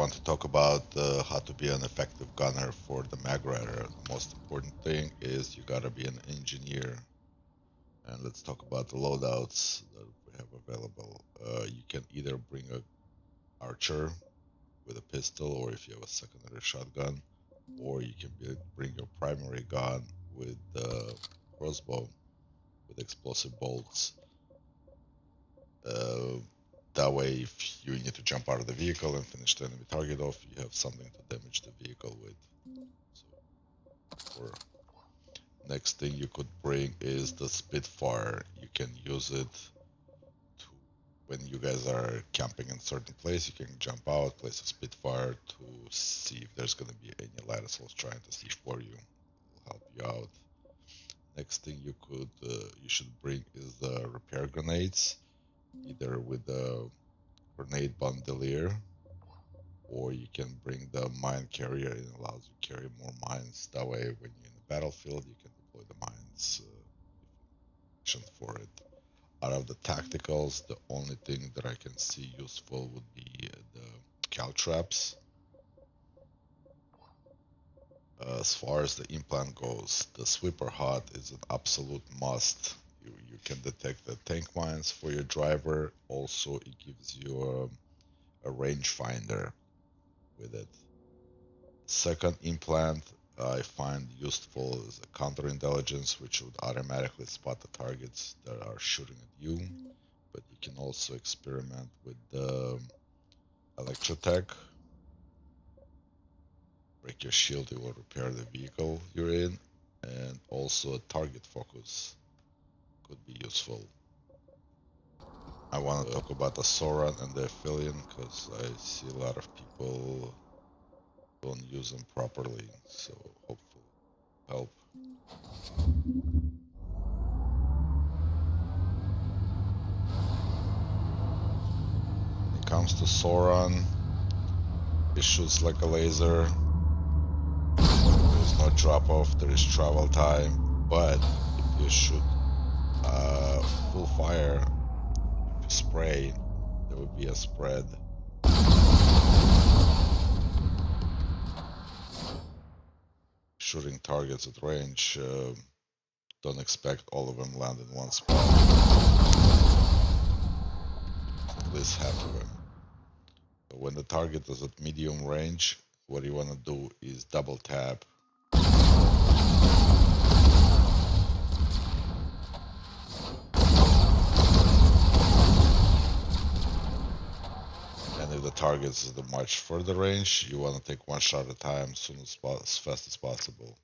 want to talk about how to be an effective gunner for the MAGRIDER. The most important thing is you gotta be an engineer. And let's talk about the loadouts that we have available. You can either bring a archer with a pistol, or if you have a secondary shotgun, or you can bring your primary gun with the crossbow with explosive bolts. That way, if you need to jump out of the vehicle and finish the enemy target off, you have something to damage the vehicle with. So, or next thing you could bring is the Spitfire. You can use it to, when you guys are camping in certain place, you can jump out, place a Spitfire to see if there's going to be any light assaults trying to see for you. It will help you out. Next thing you should bring is the repair grenades, either with the grenade bandolier, or you can bring the mine carrier. It allows you to carry more mines. That way, when you're in the battlefield, you can deploy the mines for it. Out of the tacticals, the only thing that I can see useful would be the caltraps. As far as the implant goes, the sweeper hut is an absolute must. You can detect the tank mines for your driver. Also, it gives you a rangefinder with it. Second implant I find useful is a counterintelligence, which would automatically spot the targets that are shooting at you. But you can also experiment with the electrotech. Break your shield, it will repair the vehicle you're in. And also a target focus could be useful. I want to talk about the Sauron and the Aphelion because I see a lot of people don't use them properly, so hopefully help. When it comes to Sauron, it shoots like a laser. There's no drop off, there is travel time, but if you shoot full fire, if you spray, there will be a spread. Shooting targets at range, don't expect all of them land in one spot. At least half of them. So when the target is at medium range, what you want to do is double tap. And if the target is at a much further range, you want to take one shot at a time as fast as possible.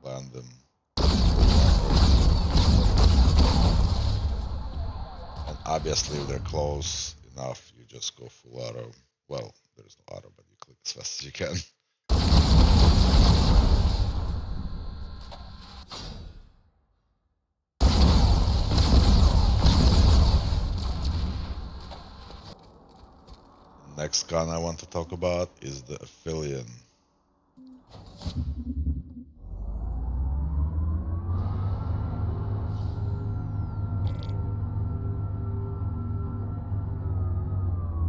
Land them. And obviously if they're close enough, you just go full auto. Well, there's no auto, but you click as fast as you can. Next gun I want to talk about is the Aphelion.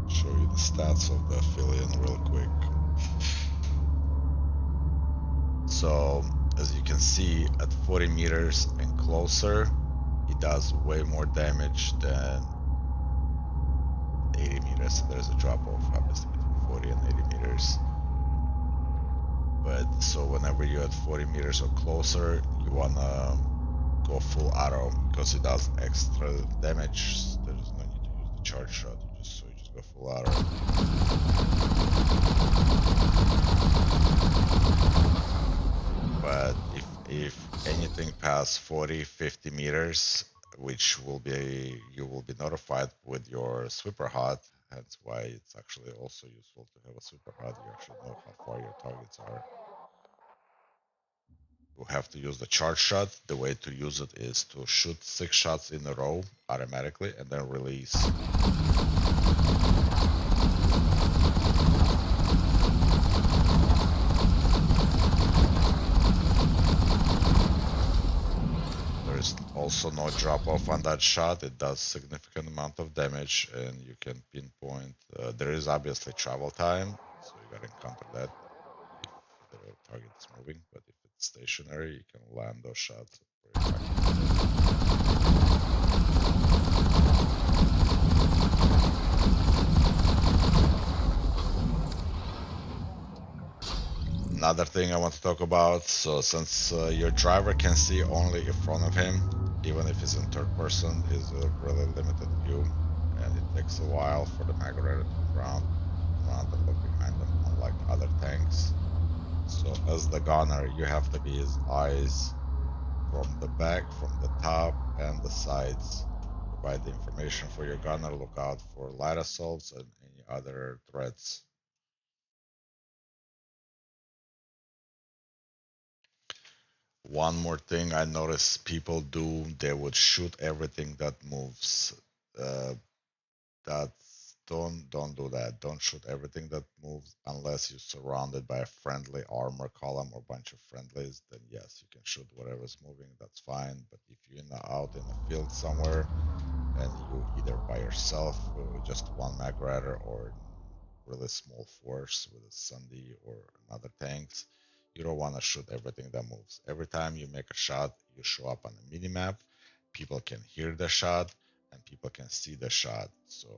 Show you the stats of the Aphelion real quick. So, as you can see, at 40 meters and closer, it does way more damage than 80 meters. So there's a drop off obviously between 40 and 80 meters. But so whenever you're at 40 meters or closer, you wanna go full auto because it does extra damage. There's no need to use the charge shot. You just go full auto. But if anything past 40-50 meters, which will be, you will be notified with your sweeper hut. Hence why it's actually also useful to have a sweeper hut. You actually know how far your targets are. You have to use the charge shot. The way to use it is to shoot 6 shots in a row automatically and then release. There's also no drop off on that shot, it does significant amount of damage, and you can pinpoint. There is obviously travel time, so you gotta encounter that if the target is moving. But if it's stationary, you can land those shots very effectively. Another thing I want to talk about, so since your driver can see only in front of him, even if he's in third person, is a really limited view, and it takes a while for the MAGRIDER to turn around and look behind them, unlike other tanks. So as the gunner, you have to be his eyes from the back, from the top, and the sides. Provide the information for your gunner, look out for light assaults and any other threats. One more thing I noticed people do, they would shoot everything that moves. That's don't do that. Don't shoot everything that moves unless you're surrounded by a friendly armor column or bunch of friendlies. Then yes, you can shoot whatever's moving. That's fine. But if you're out in a field somewhere and you either by yourself with just one MAGRIDER or really small force with a Sunday or another tanks, you don't want to shoot everything that moves. Every time you make a shot, you show up on the mini map. People can hear the shot and people can see the shot. So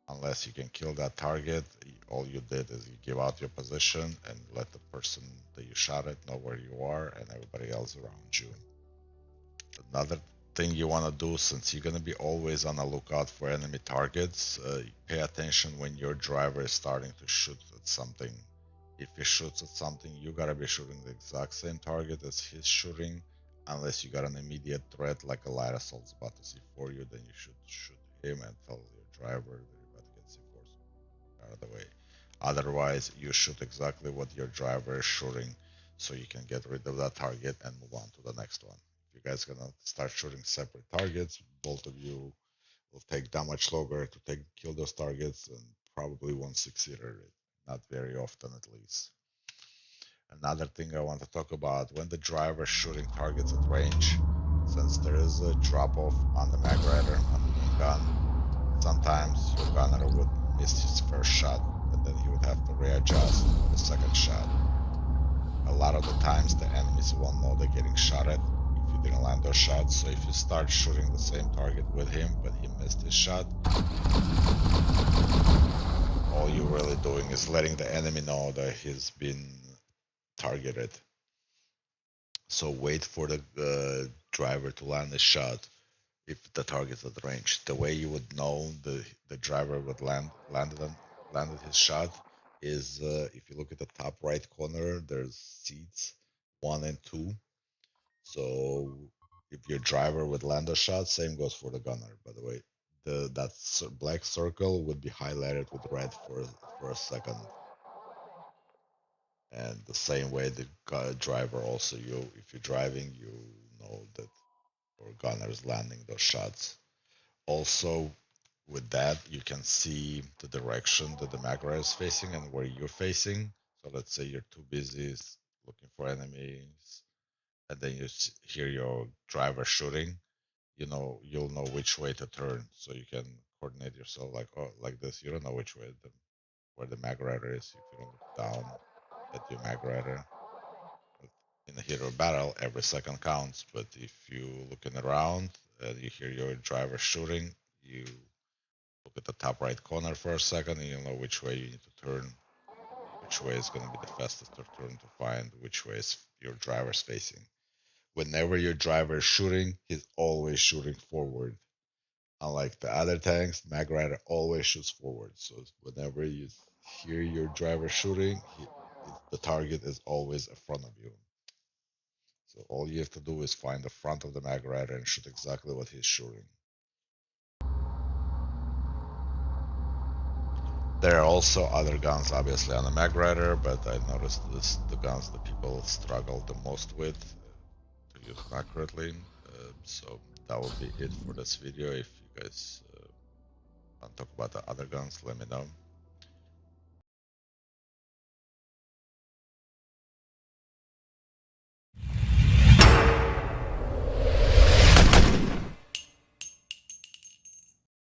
unless you can kill that target, all you did is you give out your position and let the person that you shot at know where you are and everybody else around you. Another thing you want to do, since you're going to be always on the lookout for enemy targets, pay attention when your driver is starting to shoot at something. If he shoots at something, you got to be shooting the exact same target as he's shooting. Unless you got an immediate threat like a light assault's about to C4 you, then you should shoot him and tell your driver that you're about to get C4 out of the way. Otherwise, you shoot exactly what your driver is shooting so you can get rid of that target and move on to the next one. If you guys gonna start shooting separate targets, both of you will take that much longer to kill those targets and probably won't succeed at it. Not very often, at least. Another thing I want to talk about, when the driver is shooting targets at range, since there is a drop off on the MAGRIDER on the main gun, sometimes your gunner would miss his first shot and then he would have to readjust the second shot. A lot of the times the enemies won't know they're getting shot at if you didn't land those shots. So if you start shooting the same target with him but he missed his shot, all you're really doing is letting the enemy know that he's been targeted. So wait for the driver to land a shot if the target's at range. The way you would know the driver would landed his shot is if you look at the top right corner, there's seats 1 and 2. So if your driver would land a shot, same goes for the gunner. By the way, that black circle would be highlighted with red for a second. And the same way the driver also, if you're driving, you know that your gunner is landing those shots. Also, with that, you can see the direction that the MAGRIDER is facing and where you're facing. So let's say you're too busy looking for enemies, and then you hear your driver shooting. You'll know which way to turn, so you can coordinate yourself like this. You don't know which way where the MAGRIDER is if you don't look down at your MAGRIDER. In a hero battle, every second counts, but if you looking around and you hear your driver shooting, you look at the top right corner for a second and you'll know which way you need to turn, which way is going to be the fastest to turn to find which way is your driver's facing. Whenever your driver is shooting, he's always shooting forward. Unlike the other tanks, MAGRIDER always shoots forward. So whenever you hear your driver shooting, the target is always in front of you. So all you have to do is find the front of the MAGRIDER and shoot exactly what he's shooting. There are also other guns obviously on the MAGRIDER, but I noticed the guns that people struggle the most with to use them accurately. So that will be it for this video. If you guys want to talk about the other guns, let me know.